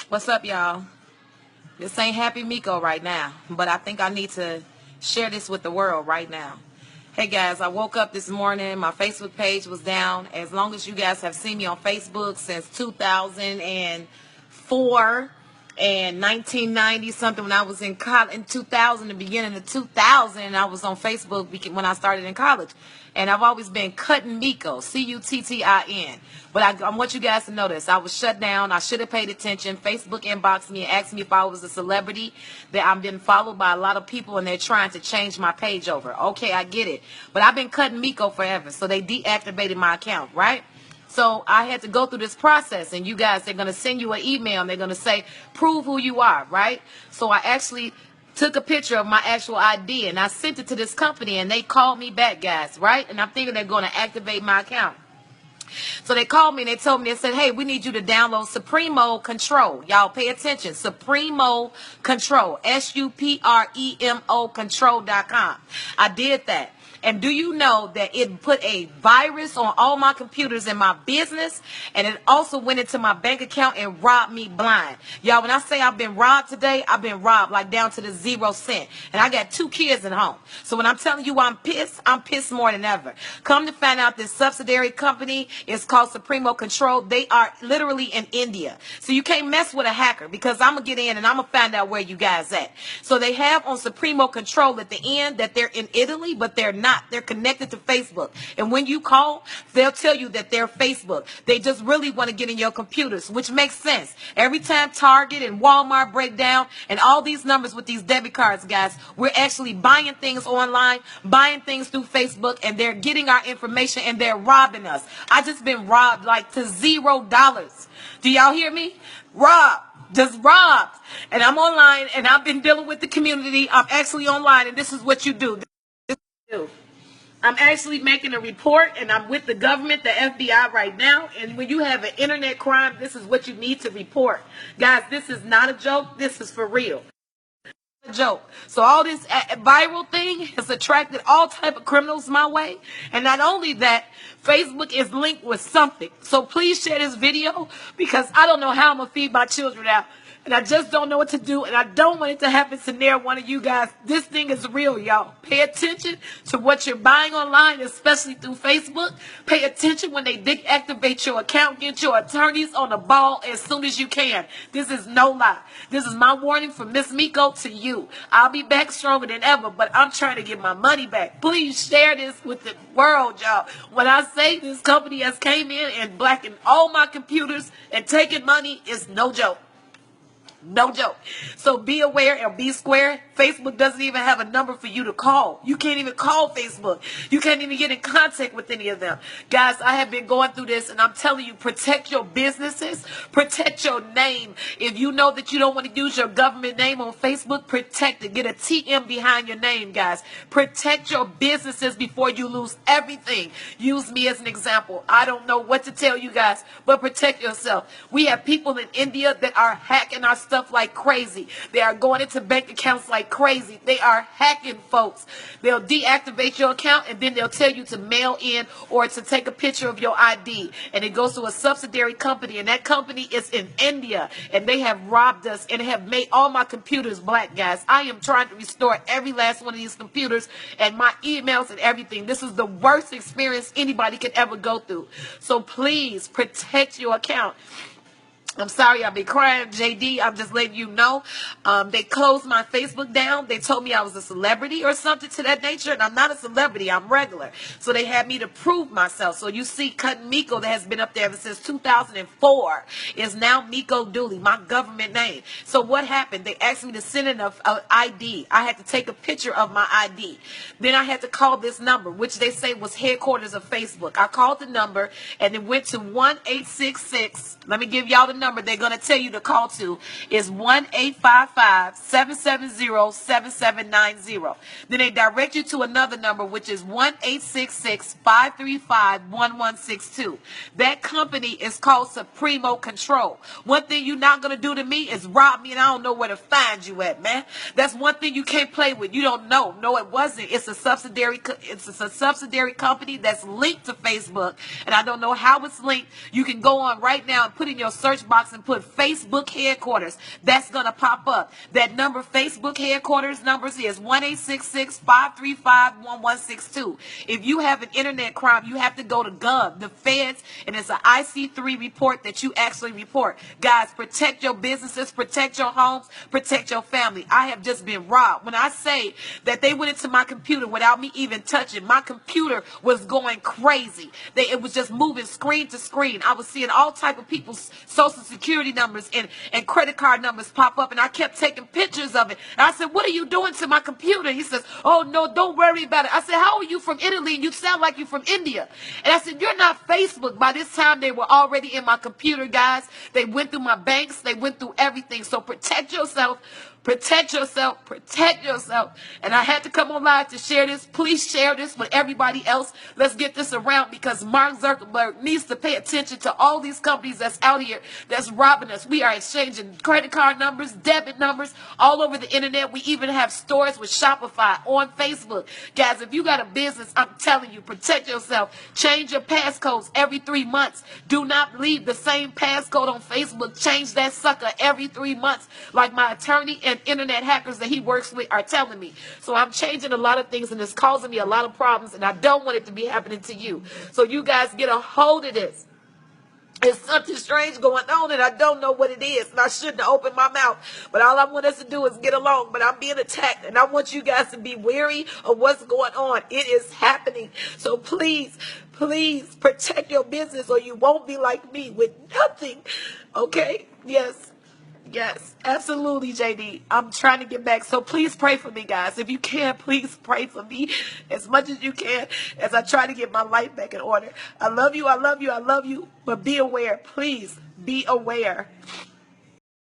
What's up, y'all? This ain't Happy Miko right now, but I think I need to share this with the world right now. Hey guys, I woke up this morning. My Facebook page was down. As long as you guys have seen me on Facebook since 2004 and 1990 something, when I was in college in 2000, the beginning of 2000, I was on Facebook when I started in college. And I've always been Cuttin Miko, Cuttin. But I want you guys to know this. I was shut down. I should have paid attention. Facebook inboxed me and asked me if I was a celebrity. That I'm being followed by a lot of people, and they're trying to change my page over. Okay, I get it. But I've been Cuttin Miko forever, so they deactivated my account, right? So I had to go through this process, and you guys, they're going to send you an email, and they're going to say, prove who you are, right? So I actually took a picture of my actual ID, and I sent it to this company, and they called me back, guys, right? And I'm thinking they're going to activate my account. So they called me and they told me, they said, hey, we need you to download Supremo Control. Y'all pay attention. Supremo Control. Supremo Control.com. I did that. And do you know that it put a virus on all my computers in my business, and it also went into my bank account and robbed me blind. Y'all, when I say I've been robbed today, I've been robbed like down to the 0 cent. And I got 2 kids at home. So when I'm telling you I'm pissed more than ever. Come to find out, this subsidiary company is called Supremo Control. They are literally in India. So you can't mess with a hacker, because I'm going to get in and I'm going to find out where you guys at. So they have on Supremo Control at the end that they're in Italy, but they're not. They're connected to Facebook. And when you call, they'll tell you that they're Facebook. They just really want to get in your computers, which makes sense. Every time Target and Walmart break down and all these numbers with these debit cards, guys, we're actually buying things online, buying things through Facebook, and they're getting our information and they're robbing us. I just been robbed like to $0. Do y'all hear me? Robbed. Just robbed. And I'm online and I've been dealing with the community. I'm actually online, and this is what you do. I'm actually making a report, and I'm with the government, the FBI right now. And when you have an internet crime, this is what you need to report. Guys, this is not a joke. This is for real. A joke. So all this viral thing has attracted all type of criminals my way. And not only that, Facebook is linked with something. So please share this video, because I don't know how I'm going to feed my children out. And I just don't know what to do. And I don't want it to happen to near one of you guys. This thing is real, y'all. Pay attention to what you're buying online, especially through Facebook. Pay attention when they deactivate your account. Get your attorneys on the ball as soon as you can. This is no lie. This is my warning from Miss Miko to you. I'll be back stronger than ever, but I'm trying to get my money back. Please share this with the world, y'all. When I say this company has came in and blackened all my computers and taken money, it's no joke. No joke. So be aware and be square. Facebook doesn't even have a number for you to call. You can't even call Facebook. You can't even get in contact with any of them. Guys, I have been going through this, and I'm telling you, protect your businesses. Protect your name. If you know that you don't want to use your government name on Facebook, protect it. Get a TM behind your name, guys. Protect your businesses before you lose everything. Use me as an example. I don't know what to tell you guys, but protect yourself. We have people in India that are hacking our stuff like crazy. They are going into bank accounts like crazy. They are hacking folks. They'll deactivate your account, and then they'll tell you to mail in or to take a picture of your ID, and it goes to a subsidiary company, and that company is in India, and they have robbed us and have made all my computers black, guys. I am trying to restore every last one of these computers and my emails and everything. This is the worst experience anybody could ever go through. So please protect your account. I'm sorry, I'll be crying, JD. I'm just letting you know. They closed my Facebook down. They told me I was a celebrity or something to that nature, and I'm not a celebrity. I'm regular. So they had me to prove myself. So you see, Cuttin Miko, that has been up there ever since 2004, is now Miko Dooley, my government name. So what happened? They asked me to send in an ID. I had to take a picture of my ID. Then I had to call this number, which they say was headquarters of Facebook. I called the number, and it went to 1-866. Let me give y'all the number they're going to tell you to call to is 1-855-770-7790. Then they direct you to another number, which is 1-866-535-1162. That company is called Supremo Control. One thing you're not going to do to me is rob me, and I don't know where to find you at, man. That's one thing you can't play with. You don't know. No, it wasn't. It's a subsidiary company that's linked to Facebook, and I don't know how it's linked. You can go on right now and put in your search box and put Facebook headquarters. That's going to pop up. That number, Facebook headquarters numbers is 1-866-535-1162. If you have an internet crime, you have to go to Gov, the feds, and it's an IC3 report that you actually report. Guys, protect your businesses, protect your homes, protect your family. I have just been robbed. When I say that they went into my computer without me even touching, my computer was going crazy. It was just moving screen to screen. I was seeing all type of people's social security numbers and credit card numbers pop up, and I kept taking pictures of it. And I said, what are you doing to my computer? He says, oh, no, don't worry about it. I said, how are you from Italy? You sound like you're from India. And I said, you're not Facebook. By this time, they were already in my computer, guys. They went through my banks. They went through everything. So protect yourself. Protect yourself. Protect yourself. And I had to come on live to share this. Please share this with everybody else. Let's get this around, because Mark Zuckerberg needs to pay attention to all these companies that's out here that's robbing us. We are exchanging credit card numbers, debit numbers all over the internet. We even have stores with Shopify on Facebook. Guys, if you got a business, I'm telling you, protect yourself. Change your passcodes every 3 months. Do not leave the same passcode on Facebook. Change that sucker every 3 months, like my attorney and internet hackers that he works with are telling me. So I'm changing a lot of things, and it's causing me a lot of problems, and I don't want it to be happening to you. So you guys get a hold of this. There's something strange going on, and I don't know what it is, and I shouldn't have opened my mouth. But all I want us to do is get along. But I'm being attacked, and I want you guys to be wary of what's going on. It is happening. So please, please protect your business, or you won't be like me with nothing. Okay? Yes. Yes, absolutely, JD. I'm trying to get back. So please pray for me, guys. If you can, please pray for me as much as you can as I try to get my life back in order. I love you. I love you. I love you. But be aware. Please be aware.